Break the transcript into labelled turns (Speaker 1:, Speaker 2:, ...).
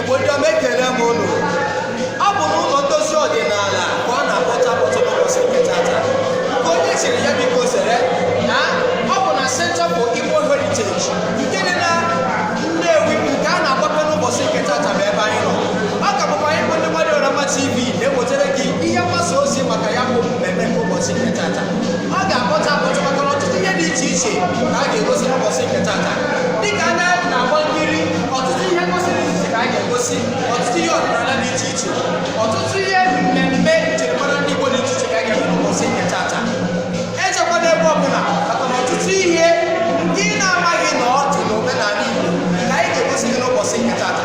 Speaker 1: Igbo ndị ọma ekele m unu. Ọ bụ n'ụlọ ndozi ọdịnala ka ọ na-akpọta n'ụbọchị nke tata. Nke onye siri ya biko sere na ọ bụ na Center for Igbo Heritage nke dị na Nnewi nke a na-akpọta n'ụbọchị nke tata bụ ebe anyị nọ. Ọ ka bụkwa anyị bụ ndị Gbadiọrọma TV na-ewetara gị ihe mgbasa ozi maka ya bụ mmemme nke ụbọchị nke tata. Ọ ga-akpọta maka ọtụtụ ihe dị iche iche ka a ga-egosi n'ụbọchị nke tata. Dịka anya na-agba nkiri, ọtụtụ ihe gosiri iche ka a ga-egosi, ọtụtụ ihe ọdịnala dị iche iche, ọtụtụ ihe mmemme njirimara ndị Igbo dị iche iche ka a ga-eme n'ụbọchị nke tata. Echekwana ebe ọbụla maka na ọtụtụ ihe ndị ị na-amaghị na ọ dị n'omenala Igbo ka anyị ga-egosi gị n'ụbọchị nke tata.